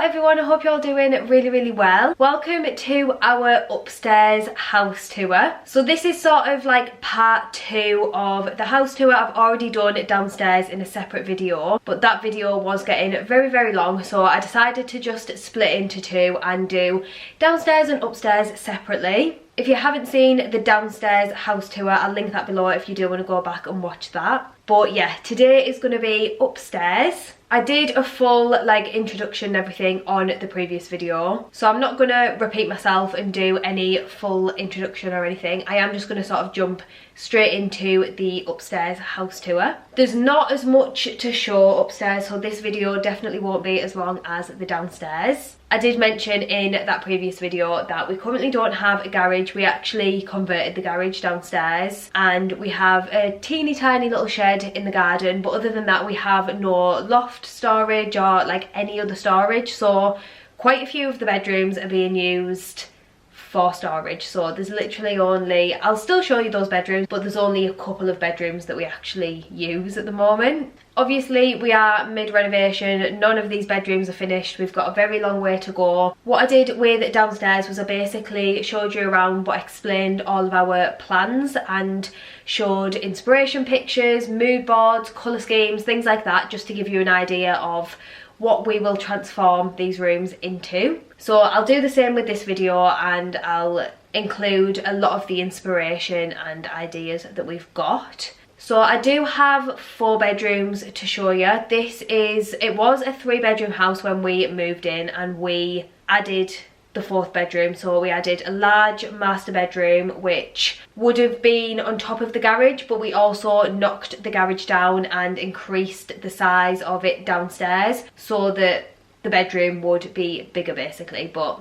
everyone, I hope you're all doing really well. Welcome to our upstairs house tour. So this is sort of like part 2 of the house tour. I've already done downstairs in a separate video, but that video was getting very long, so I decided to just split into 2 and do downstairs and upstairs separately. If you haven't seen the downstairs house tour, I'll link that below if you do want to go back and watch that. But yeah, today is going to be upstairs. I did a full like introduction and everything on the previous video, so I'm not going to repeat myself and do any full introduction or anything. I am just going to sort of jump straight into the upstairs house tour. There's not as much to show upstairs, so this video definitely won't be as long as the downstairs. I did mention in that previous video that we currently don't have a garage. We actually converted the garage downstairs, and we have a teeny tiny little shed in the garden, but other than that we have no loft storage or like any other storage, so quite a few of the bedrooms are being used for storage. So there's literally only, I'll still show you those bedrooms, but there's only a couple of bedrooms that we actually use at the moment. Obviously we are mid-renovation, none of these bedrooms are finished, we've got a very long way to go. What I did with downstairs was I basically showed you around but explained all of our plans and showed inspiration pictures, mood boards, colour schemes, things like that, just to give you an idea of what we will transform these rooms into. So I'll do the same with this video, and I'll include a lot of the inspiration and ideas that we've got. So I do have 4 bedrooms to show you. It was a 3-bedroom house when we moved in, and we added the 4th bedroom. So we added a large master bedroom which would have been on top of the garage, but we also knocked the garage down and increased the size of it downstairs so that the bedroom would be bigger basically. But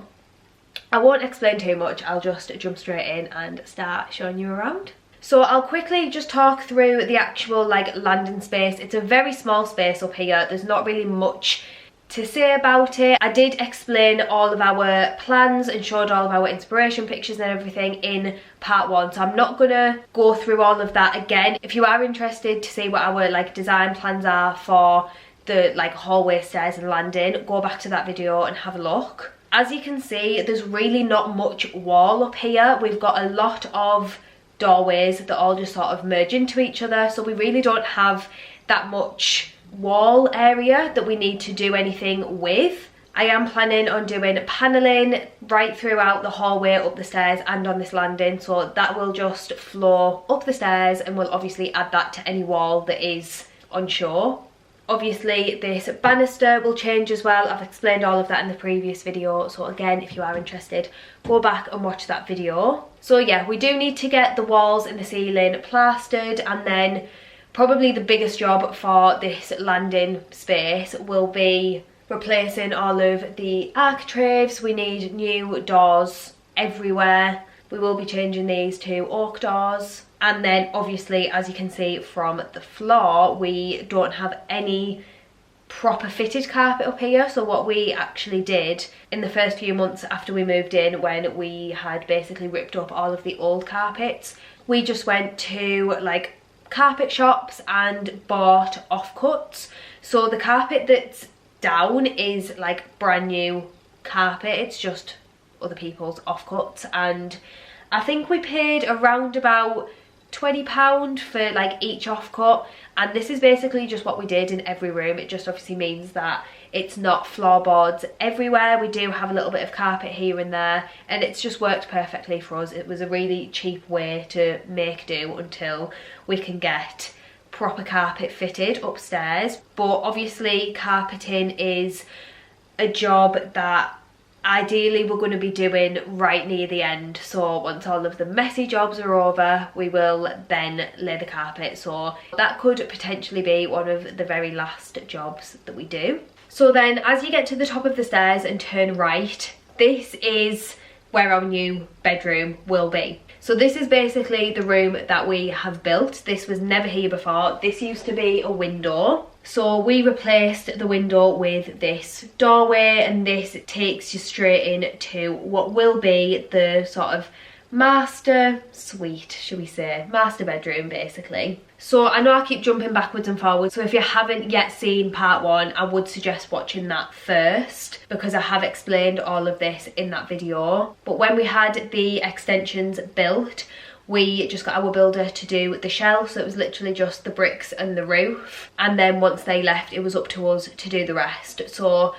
I won't explain too much, I'll just jump straight in and start showing you around. So I'll quickly just talk through the actual like landing space. It's a very small space up here, there's not really much to say about it. I did explain all of our plans and showed all of our inspiration pictures and everything in part 1, so I'm not gonna go through all of that again. If you are interested to see what our like design plans are for the like hallway, stairs and landing, go back to that video and have a look. As you can see, there's really not much wall up here. We've got a lot of doorways that all just sort of merge into each other, so we really don't have that much wall area that we need to do anything with. I am planning on doing panelling right throughout the hallway, up the stairs and on this landing, so that will just flow up the stairs, and we'll obviously add that to any wall that is on show. Obviously this banister will change as well. I've explained all of that in the previous video, so again, if you are interested, go back and watch that video. So yeah, we do need to get the walls and the ceiling plastered, and then probably the biggest job for this landing space will be replacing all of the architraves. We need new doors everywhere. We will be changing these to oak doors. And then obviously, as you can see from the floor, we don't have any proper fitted carpet up here. So what we actually did in the first few months after we moved in, when we had basically ripped up all of the old carpets, we just went to like carpet shops and bought offcuts. So the carpet that's down is like brand new carpet, it's just other people's offcuts, and I think we paid around about £20 for like each offcut, and this is basically just what we did in every room. It just obviously means that it's not floorboards everywhere. We do have a little bit of carpet here and there, and it's just worked perfectly for us. It was a really cheap way to make do until we can get proper carpet fitted upstairs. But obviously carpeting is a job that ideally we're going to be doing right near the end. So once all of the messy jobs are over, we will then lay the carpet. So that could potentially be one of the very last jobs that we do. So then as you get to the top of the stairs and turn right, this is where our new bedroom will be. So this is basically the room that we have built. This was never here before. This used to be a window. So we replaced the window with this doorway, and this takes you straight into what will be the sort of master suite, should we say, master bedroom basically. So I know I keep jumping backwards and forwards, so if you haven't yet seen part 1, I would suggest watching that first because I have explained all of this in that video. But when we had the extensions built, we just got our builder to do the shell, so it was literally just the bricks and the roof, and then once they left it was up to us to do the rest. So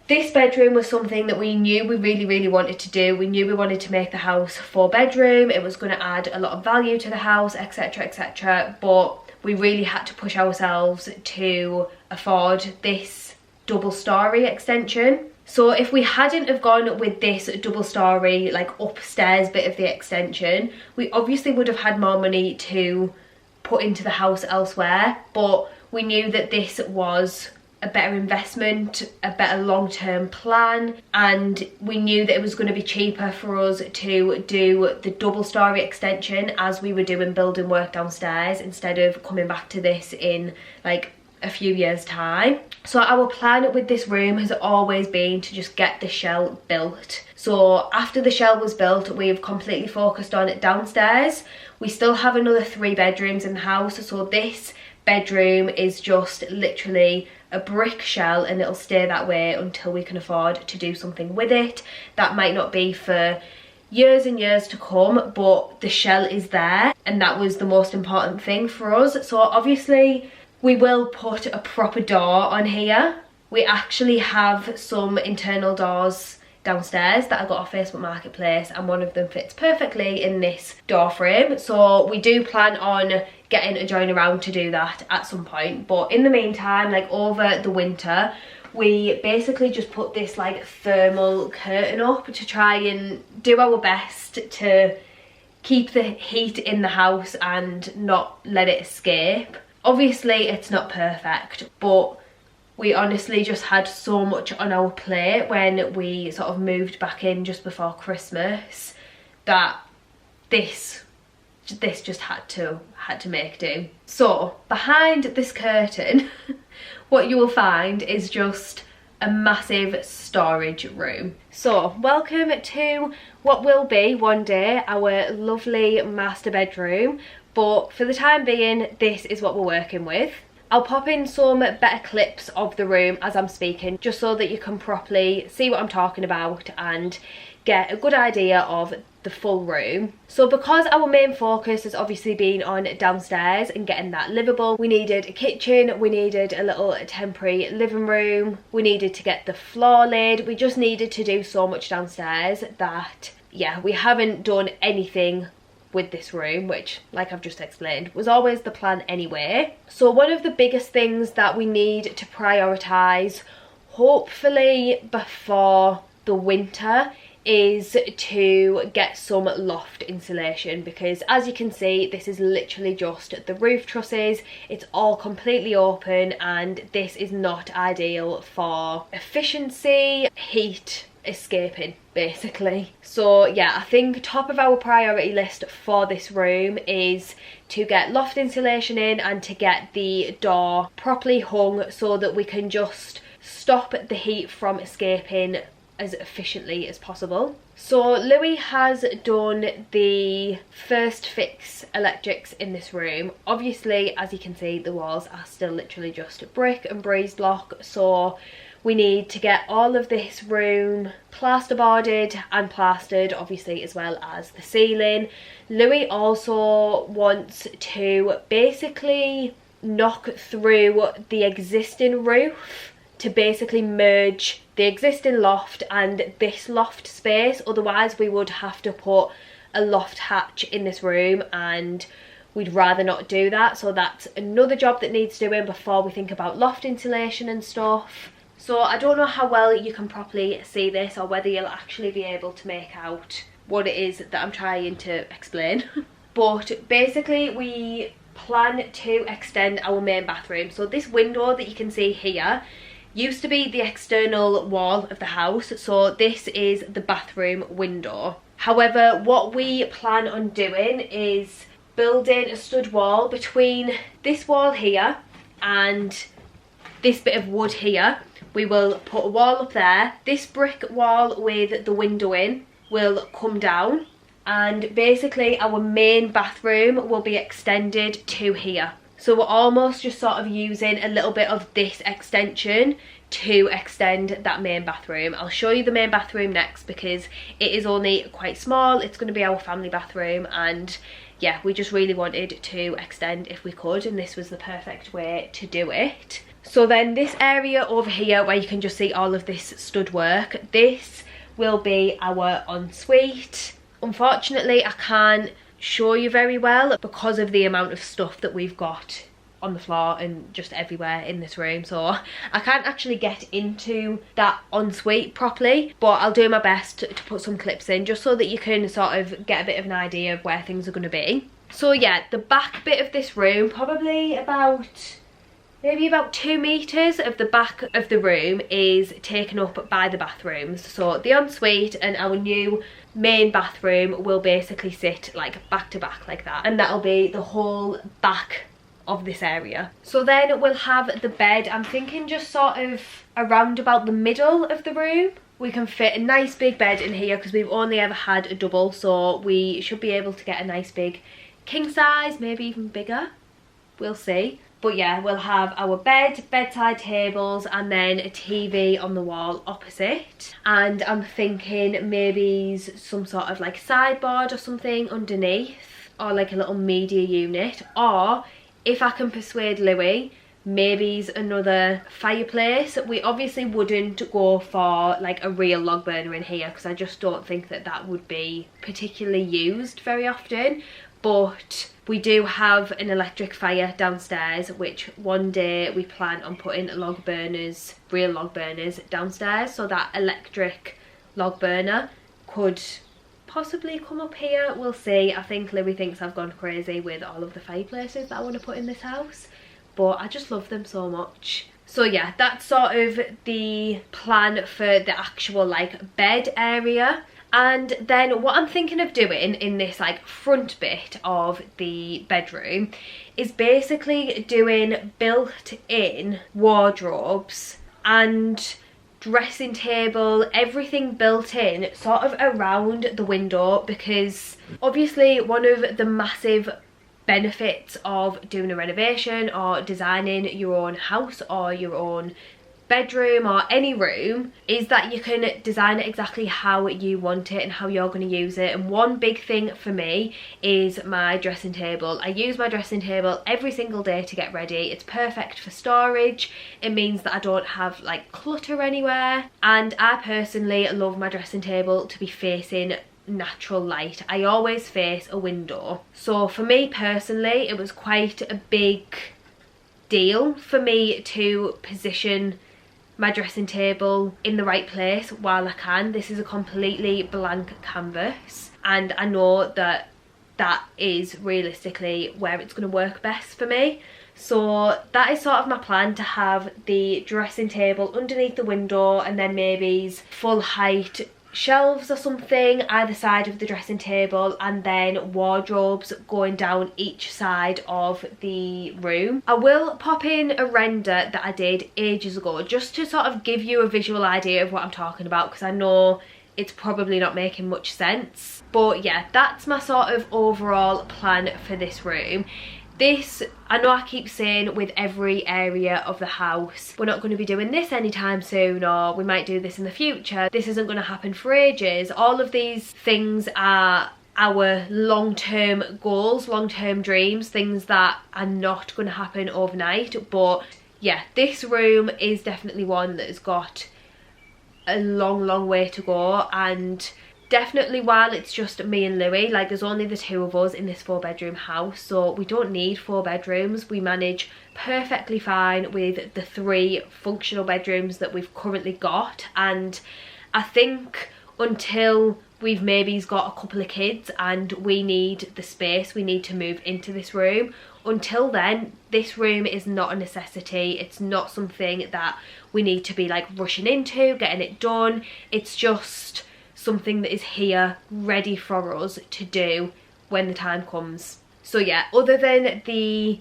this bedroom was something that we knew we really wanted to do. We knew we wanted to make the house 4-bedroom. It was going to add a lot of value to the house, etc, etc, but we really had to push ourselves to afford this double story extension. So if we hadn't have gone with this double story like upstairs bit of the extension, we obviously would have had more money to put into the house elsewhere, but we knew that this was a better investment, a better long-term plan, and we knew that it was going to be cheaper for us to do the double story extension as we were doing building work downstairs instead of coming back to this in like a few years time. So our plan with this room has always been to just get the shell built. So after the shell was built, we've completely focused on it downstairs. We still have another 3 bedrooms in the house, so this bedroom is just literally a brick shell and it'll stay that way until we can afford to do something with it. That might not be for years and years to come, but the shell is there and that was the most important thing for us. So obviously we will put a proper door on here. We actually have some internal doors downstairs that I got off Facebook Marketplace, and one of them fits perfectly in this door frame. So we do plan on getting a join around to do that at some point, but in the meantime, like over the winter, we basically just put this like thermal curtain up to try and do our best to keep the heat in the house and not let it escape. Obviously it's not perfect, but we honestly just had so much on our plate when we sort of moved back in just before Christmas that this just had to make do. So behind this curtain what you will find is just a massive storage room. So welcome to what will be one day our lovely master bedroom, but for the time being this is what we're working with. I'll pop in some better clips of the room as I'm speaking, just so that you can properly see what I'm talking about and get a good idea of the full room. So because our main focus has obviously been on downstairs and getting that livable, we needed a kitchen, we needed a little temporary living room, we needed to get the floor laid, we just needed to do so much downstairs that, yeah, we haven't done anything with this room, which, like I've just explained, was always the plan anyway. So one of the biggest things that we need to prioritise, hopefully before the winter, is to get some loft insulation, because as you can see this is literally just the roof trusses. It's all completely open and this is not ideal for efficiency, heat escaping basically. So yeah, I think top of our priority list for this room is to get loft insulation in and to get the door properly hung so that we can just stop the heat from escaping as efficiently as possible. So Louis has done the first fix electrics in this room. Obviously, as you can see, the walls are still literally just brick and breeze block, so we need to get all of this room plasterboarded and plastered, obviously, as well as the ceiling. Louis also wants to basically knock through the existing roof to basically merge the existing loft and this loft space. Otherwise we would have to put a loft hatch in this room and we'd rather not do that. So that's another job that needs doing before we think about loft insulation and stuff. So I don't know how well you can properly see this or whether you'll actually be able to make out what it is that I'm trying to explain. But basically we plan to extend our main bathroom. So this window that you can see here used to be the external wall of the house, so this is the bathroom window. However, what we plan on doing is building a stud wall between this wall here and this bit of wood here. We will put a wall up there. This brick wall with the window in will come down, and basically our main bathroom will be extended to here. So we're almost just sort of using a little bit of this extension to extend that main bathroom. I'll show you the main bathroom next because it is only quite small. It's going to be our family bathroom, and yeah, we just really wanted to extend if we could, and this was the perfect way to do it. So then this area over here where you can just see all of this stud work, this will be our ensuite. Unfortunately, I can't show you very well because of the amount of stuff that we've got on the floor and just everywhere in this room, so I can't actually get into that ensuite properly, but I'll do my best to put some clips in just so that you can sort of get a bit of an idea of where things are going to be. So yeah, the back bit of this room, probably maybe about 2 meters of the back of the room is taken up by the bathrooms. So the ensuite and our new main bathroom will basically sit like back to back like that, and that'll be the whole back of this area. So then we'll have the bed. I'm thinking just sort of around about the middle of the room. We can fit a nice big bed in here because we've only ever had a double, so we should be able to get a nice big king size, maybe even bigger, we'll see. But yeah, we'll have our bed, bedside tables, and then a TV on the wall opposite. And I'm thinking maybe some sort of like sideboard or something underneath, or like a little media unit, or if I can persuade Louis, maybe another fireplace. We obviously wouldn't go for like a real log burner in here because I just don't think that that would be particularly used very often. But we do have an electric fire downstairs, which one day we plan on putting log burners, real log burners downstairs, so that electric log burner could possibly come up here. We'll see. I think Louis thinks I've gone crazy with all of the fireplaces that I want to put in this house, but I just love them so much. So yeah, that's sort of the plan for the actual like bed area. And then what I'm thinking of doing in this like front bit of the bedroom is basically doing built-in wardrobes and dressing table, everything built in sort of around the window, because obviously one of the massive benefits of doing a renovation or designing your own house or your own bedroom or any room is that you can design it exactly how you want it and how you're going to use it. And one big thing for me is my dressing table. I use my dressing table every single day to get ready. It's perfect for storage. It means that I don't have like clutter anywhere, and I personally love my dressing table to be facing natural light. I always face a window, so for me personally it was quite a big deal for me to position my dressing table in the right place while I can. This is a completely blank canvas, and I know that that is realistically where it's going to work best for me. So that is sort of my plan, to have the dressing table underneath the window and then maybe full height shelves or something either side of the dressing table, and then wardrobes going down each side of the room. I will pop in a render that I did ages ago just to sort of give you a visual idea of what I'm talking about, because I know it's probably not making much sense. But yeah, that's my sort of overall plan for this room. This, I know I keep saying with every area of the house, we're not going to be doing this anytime soon, or we might do this in the future. This isn't going to happen for ages. All of these things are our long-term goals, long-term dreams, things that are not going to happen overnight. But yeah, this room is definitely one that has got a long way to go, and definitely while it's just me and Louis, like there's only the two of us in this 4-bedroom house, so we don't need 4 bedrooms. We manage perfectly fine with the 3 functional bedrooms that we've currently got, and I think until we've maybe got a couple of kids and we need the space, we need to move into this room. Until then, this room is not a necessity. It's not something that we need to be like rushing into, getting it done. It's just something that is here ready for us to do when the time comes. So yeah, other than the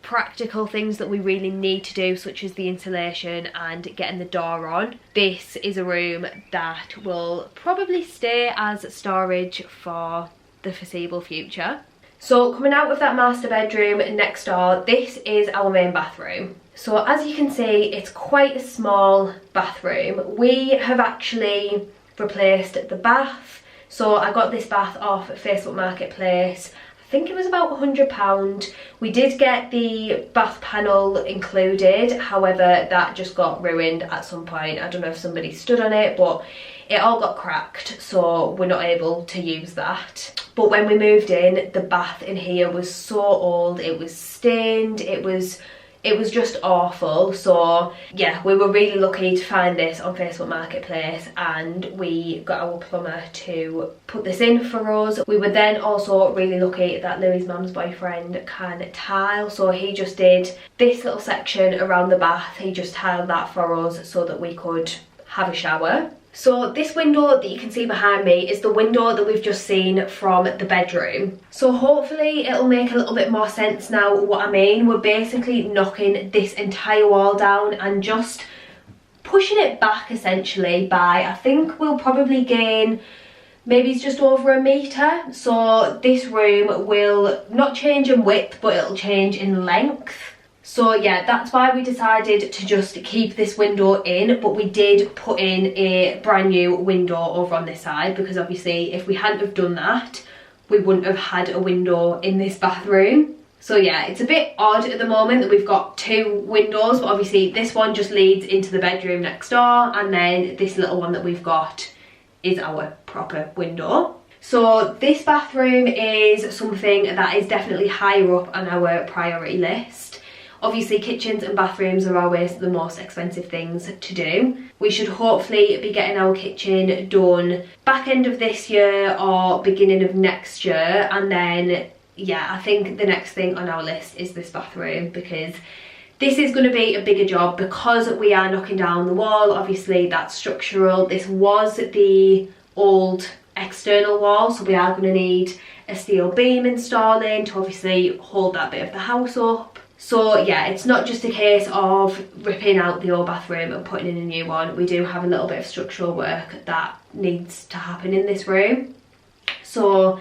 practical things that we really need to do, such as the insulation and getting the door on, this is a room that will probably stay as storage for the foreseeable future. So coming out of that master bedroom next door, this is our main bathroom. So as you can see, it's quite a small bathroom. We have actually replaced the bath. So I got this bath off Facebook Marketplace. I think it was about £100. We did get the bath panel included, however that just got ruined at some point. I don't know if somebody stood on it, but it all got cracked, so we're not able to use that. But when we moved in, the bath in here was so old, it was stained, it was just awful. So yeah, we were really lucky to find this on Facebook Marketplace, and we got our plumber to put this in for us. We were then also really lucky that Louis's mum's boyfriend can tile, so he just did this little section around the bath. He just tiled that for us so that we could have a shower. So this window that you can see behind me is the window that we've just seen from the bedroom. So hopefully it'll make a little bit more sense now what I mean. We're basically knocking this entire wall down and just pushing it back essentially by, I think we'll probably gain maybe it's just over 1 metre. So this room will not change in width, but it'll change in length. So yeah, that's why we decided to just keep this window in, but we did put in a brand new window over on this side, because obviously if we hadn't have done that, we wouldn't have had a window in this bathroom. So yeah, it's a bit odd at the moment that we've got 2 windows, but obviously this one just leads into the bedroom next door, and then this little one that we've got is our proper window. So this bathroom is something that is definitely higher up on our priority list. Obviously kitchens and bathrooms are always the most expensive things to do. We should hopefully be getting our kitchen done back end of this year or beginning of next year, and then yeah, I think the next thing on our list is this bathroom, because this is going to be a bigger job because we are knocking down the wall. Obviously that's structural. This was the old external wall, so we are going to need a steel beam installing to obviously hold that bit of the house up. So yeah, it's not just a case of ripping out the old bathroom and putting in a new one. We do have a little bit of structural work that needs to happen in this room. So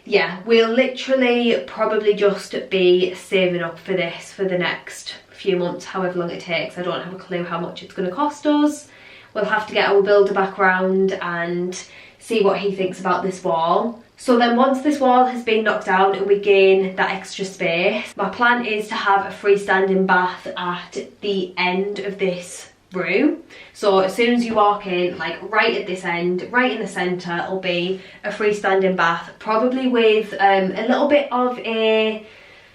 yeah, we'll literally probably just be saving up for this for the next few months, however long it takes. I don't have a clue how much it's going to cost us. We'll have to get our builder back round and see what he thinks about this wall. So then once this wall has been knocked down and we gain that extra space, my plan is to have a freestanding bath at the end of this room. So as soon as you walk in, like right at this end, right in the centre, will be a freestanding bath, probably with a little bit of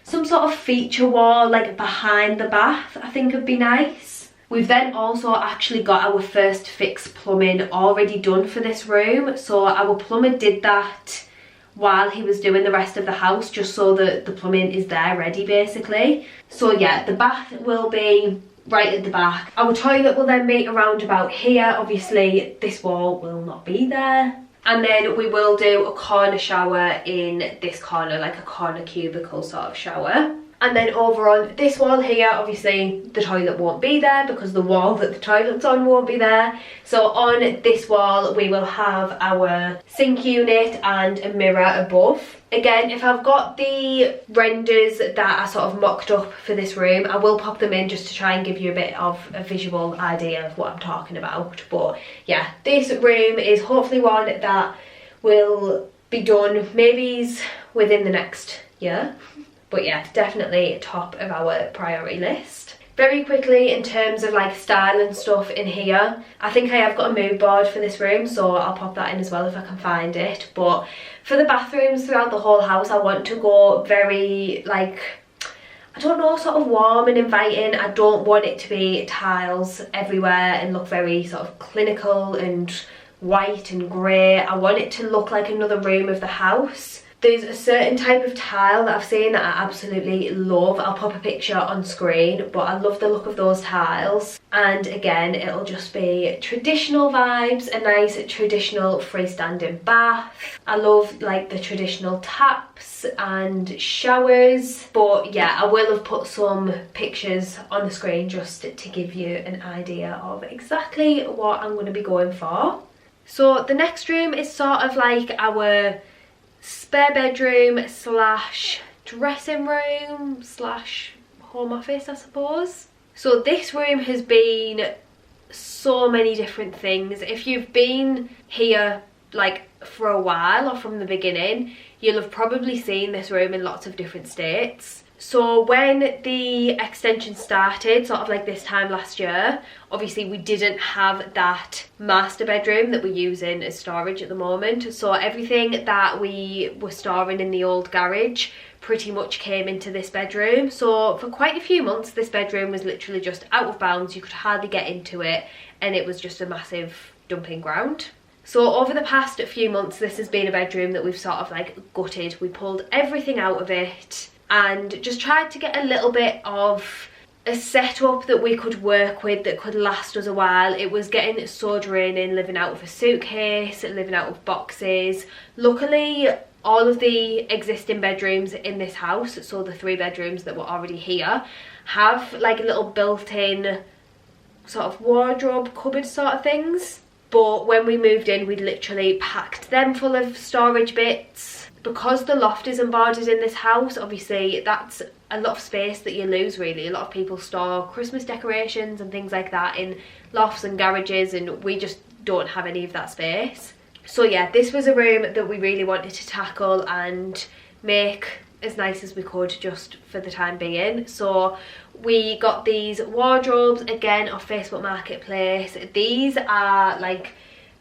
some sort of feature wall like behind the bath. I think would be nice. We've then also actually got our first fix plumbing already done for this room. So our plumber did that while he was doing the rest of the house, just so that the plumbing is there ready basically. So yeah, the bath will be right at the back. Our toilet will then be around about here. Obviously this wall will not be there. And then we will do a corner shower in this corner, like a corner cubicle sort of shower. And then over on this wall here, obviously the toilet won't be there because the wall that the toilet's on won't be there. So on this wall we will have our sink unit and a mirror above. Again, if I've got the renders that are sort of mocked up for this room, I will pop them in just to try and give you a bit of a visual idea of what I'm talking about. But yeah, this room is hopefully one that will be done maybe within the next year. But yeah, definitely top of our priority list. Very quickly, in terms of like style and stuff in here, I think I have got a mood board for this room, so I'll pop that in as well if I can find it. But for the bathrooms throughout the whole house, I want to go very like, I don't know, sort of warm and inviting. I don't want it to be tiles everywhere and look very sort of clinical and white and grey. I want it to look like another room of the house. There's a certain type of tile that I've seen that I absolutely love. I'll pop a picture on screen, but I love the look of those tiles. And again, it'll just be traditional vibes, a nice traditional freestanding bath. I love like the traditional taps and showers. But yeah, I will have put some pictures on the screen just to give you an idea of exactly what I'm going to be going for. So the next room is sort of like our spare bedroom slash dressing room slash home office, I suppose. So this room has been so many different things. If you've been here like for a while or from the beginning, you'll have probably seen this room in lots of different states. So when the extension started, sort of like this time last year, obviously we didn't have that master bedroom that we're using as storage at the moment. So everything that we were storing in the old garage pretty much came into this bedroom. So for quite a few months, this bedroom was literally just out of bounds. You could hardly get into it, and it was just a massive dumping ground. So over the past few months, this has been a bedroom that we've sort of like gutted. We pulled everything out of it and just tried to get a little bit of a setup that we could work with that could last us a while. It was getting so draining living out of a suitcase, living out of boxes. Luckily, all of the existing bedrooms in this house, so the 3 bedrooms that were already here, have like little built-in sort of wardrobe cupboard sort of things. But when we moved in, we literally packed them full of storage bits. Because the loft isn't boarded in this house, obviously that's a lot of space that you lose really. A lot of people store Christmas decorations and things like that in lofts and garages, and we just don't have any of that space. So yeah, this was a room that we really wanted to tackle and make as nice as we could just for the time being. So we got these wardrobes again off Facebook Marketplace. These are like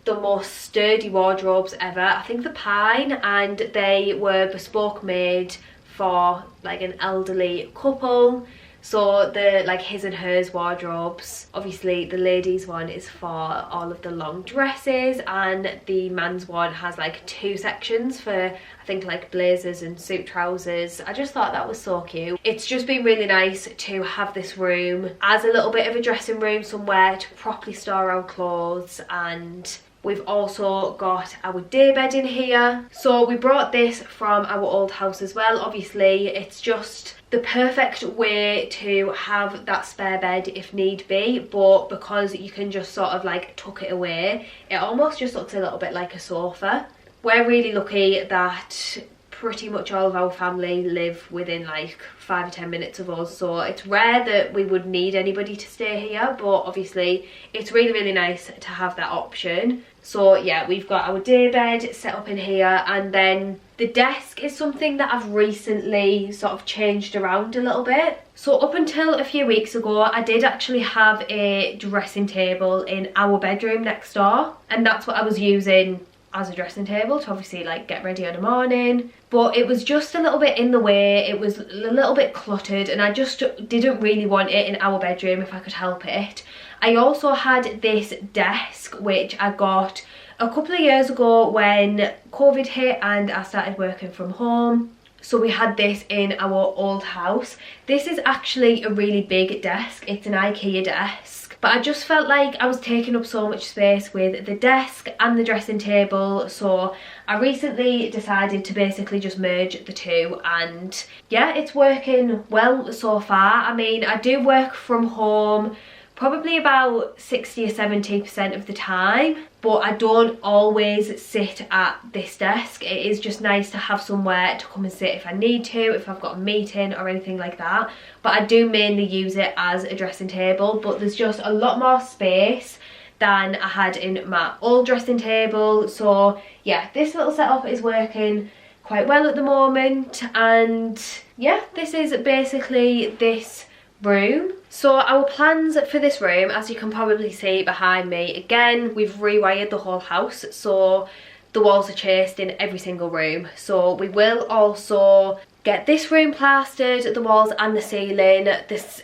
the most sturdy wardrobes ever. I think they're pine, and they were bespoke made for like an elderly couple. So the like his and hers wardrobes, obviously the ladies one is for all of the long dresses, and the man's one has like 2 sections for I think like blazers and suit trousers. I just thought that was so cute. It's just been really nice to have this room as a little bit of a dressing room, somewhere to properly store our clothes. And we've also got our day bed in here. So we brought this from our old house as well. Obviously it's just the perfect way to have that spare bed if need be, but because you can just sort of like tuck it away, it almost just looks a little bit like a sofa. We're really lucky that pretty much all of our family live within like 5 or 10 minutes of us, so it's rare that we would need anybody to stay here, but obviously it's really nice to have that option. So yeah, we've got our day bed set up in here, and then the desk is something that I've recently sort of changed around a little bit. So up until a few weeks ago, I did actually have a dressing table in our bedroom next door, and that's what I was using as a dressing table to obviously like get ready in the morning. But it was just a little bit in the way, it was a little bit cluttered, and I just didn't really want it in our bedroom if I could help it. I also had this desk which I got a couple of years ago when COVID hit and I started working from home. So we had this in our old house. This is actually a really big desk. It's an IKEA desk. But I just felt like I was taking up so much space with the desk and the dressing table. So I recently decided to basically just merge the two. And yeah, it's working well so far. I mean, I do work from home probably about 60 or 70% of the time, but I don't always sit at this desk. It is just nice to have somewhere to come and sit if I need to, if I've got a meeting or anything like that. But I do mainly use it as a dressing table, but there's just a lot more space than I had in my old dressing table. So yeah, this little setup is working quite well at the moment. And yeah, this is basically this room. So our plans for this room, as you can probably see behind me, again, we've rewired the whole house, so the walls are chased in every single room. So we will also get this room plastered, the walls and the ceiling.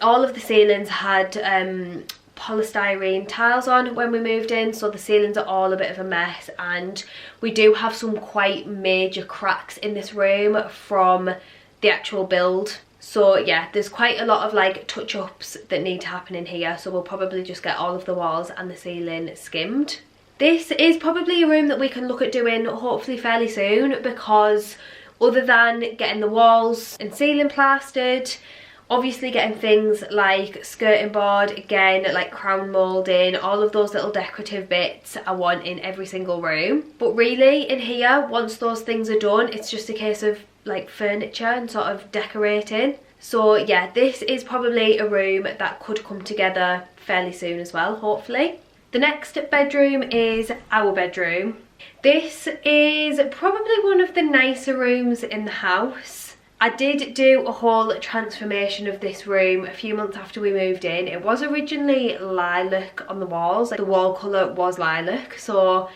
All of the ceilings had polystyrene tiles on when we moved in, so the ceilings are all a bit of a mess, and we do have some quite major cracks in this room from the actual build. So yeah, there's quite a lot of like touch-ups that need to happen in here, so we'll probably just get all of the walls and the ceiling skimmed. This is probably a room that we can look at doing hopefully fairly soon, because other than getting the walls and ceiling plastered, Obviously getting things like skirting board, again, like crown moulding, all of those little decorative bits I want in every single room. But really in here, once those things are done, it's just a case of like furniture and sort of decorating. So yeah, this is probably a room that could come together fairly soon as well, hopefully. The next bedroom is our bedroom. This is probably one of the nicer rooms in the house. I did do a whole transformation of this room a few months after we moved in. It was originally lilac on the walls, like the wall colour was lilac, so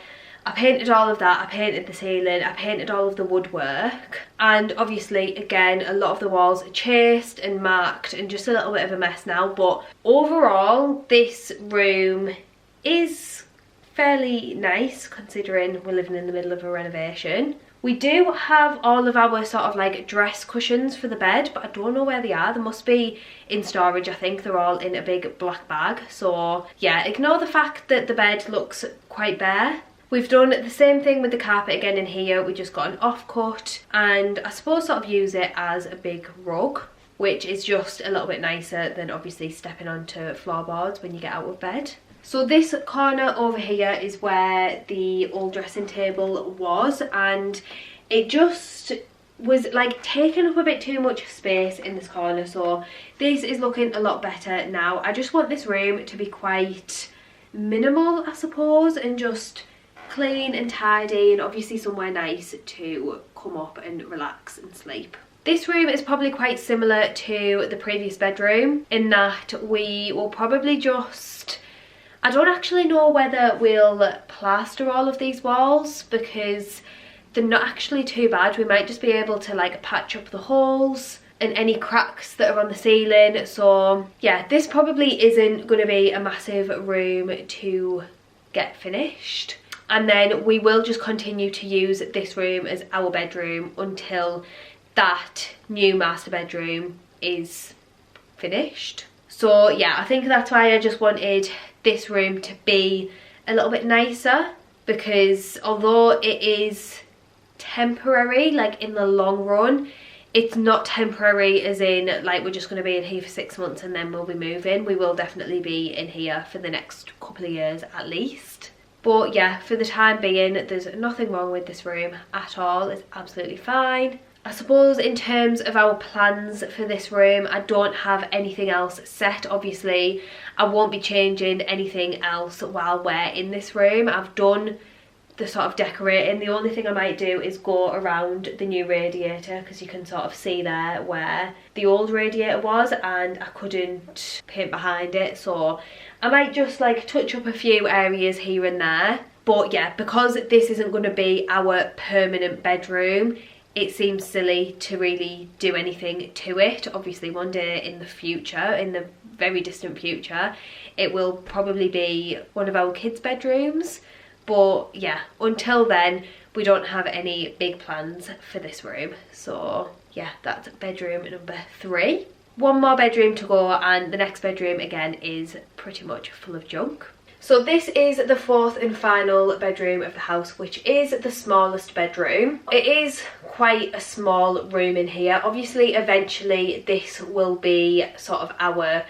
I painted all of that, I painted the ceiling, I painted all of the woodwork, and obviously again a lot of the walls are chased and marked and just a little bit of a mess now, but overall this room is fairly nice considering we're living in the middle of a renovation. We do have all of our sort of like dress cushions for the bed, but I don't know where they are. They must be in storage, I think. They're all in a big black bag. So yeah, ignore the fact that the bed looks quite bare. We've done the same thing with the carpet again in here. We just got an offcut and I suppose sort of use it as a big rug, which is just a little bit nicer than obviously stepping onto floorboards when you get out of bed. So this corner over here is where the old dressing table was, and it just was like taking up a bit too much space in this corner, so this is looking a lot better now. I just want this room to be quite minimal, I suppose, and just clean and tidy, and obviously somewhere nice to come up and relax and sleep. This room is probably quite similar to the previous bedroom in that we will probably just, I don't actually know whether we'll plaster all of these walls because they're not actually too bad. We might just be able to like patch up the holes and any cracks that are on the ceiling. So yeah, this probably isn't going to be a massive room to get finished. And then we will just continue to use this room as our bedroom until that new master bedroom is finished. So yeah, I think that's why I just wanted this room to be a little bit nicer, because although it is temporary, like in the long run, it's not temporary as in like we're just going to be in here for 6 months and then we'll be moving. We will definitely be in here for the next couple of years at least. But yeah, for the time being, there's nothing wrong with this room at all. It's absolutely fine. I suppose in terms of our plans for this room, I don't have anything else set. Obviously, I won't be changing anything else while we're in this room. I've done the sort of decorating. The only thing I might do is go around the new radiator, because you can sort of see there where the old radiator was and I couldn't paint behind it. So I might just like touch up a few areas here and there. But yeah, because this isn't going to be our permanent bedroom, it seems silly to really do anything to it. Obviously one day in the future, in the very distant future, it will probably be one of our kids' bedrooms. But yeah, until then we don't have any big plans for this room. So yeah, that's bedroom number 3. One more bedroom to go and the next bedroom again is pretty much full of junk. So this is the 4th and final bedroom of the house, which is the smallest bedroom. It is quite a small room in here. Obviously, eventually this will be sort of our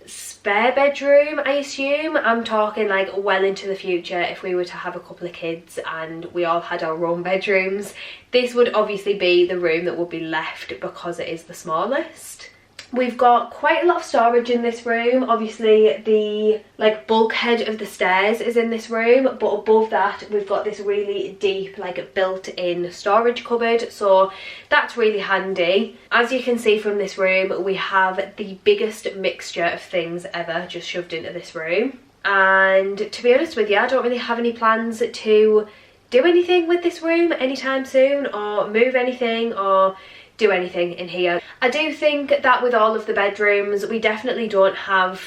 spare bedroom, I assume. I'm talking like well into the future if we were to have a couple of kids and we all had our own bedrooms. This would obviously be the room that would be left because it is the smallest. We've got quite a lot of storage in this room. Obviously the like bulkhead of the stairs is in this room, but above that we've got this really deep like built-in storage cupboard, so that's really handy. As you can see from this room, we have the biggest mixture of things ever just shoved into this room. And to be honest with you, I don't really have any plans to do anything with this room anytime soon, or move anything, or do anything in here. I do think that with all of the bedrooms, we definitely don't have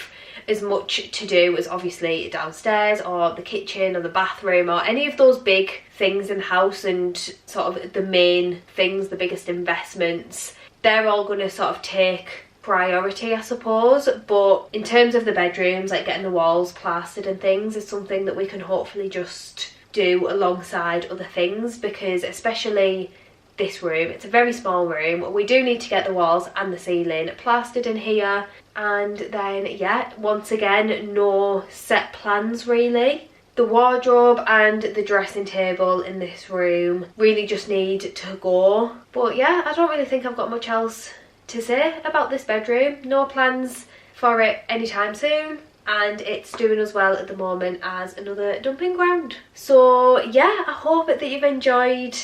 as much to do as obviously downstairs or the kitchen or the bathroom or any of those big things in the house, and sort of the main things, the biggest investments. They're all going to sort of take priority, I suppose. But in terms of the bedrooms, like getting the walls plastered and things is something that we can hopefully just do alongside other things, because especially this room. It's a very small room. We do need to get the walls and the ceiling plastered in here, and then yeah, once again, no set plans really. The wardrobe and the dressing table in this room really just need to go. But yeah, I don't really think I've got much else to say about this bedroom. No plans for it anytime soon, and it's doing as well at the moment as another dumping ground. So yeah, I hope that you've enjoyed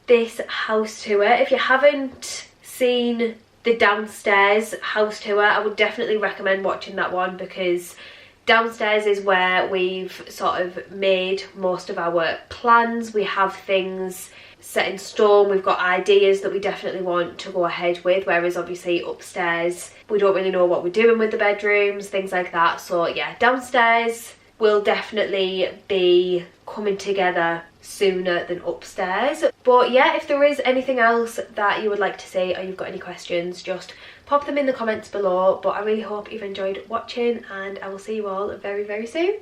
this house tour. If you haven't seen the downstairs house tour, I would definitely recommend watching that one, because downstairs is where we've sort of made most of our plans. We have things set in stone, we've got ideas that we definitely want to go ahead with, whereas obviously upstairs we don't really know what we're doing with the bedrooms, things like that. So yeah, downstairs will definitely be coming together sooner than upstairs. But yeah, if there is anything else that you would like to say, or you've got any questions, just pop them in the comments below. But I really hope you've enjoyed watching, and I will see you all very, very soon.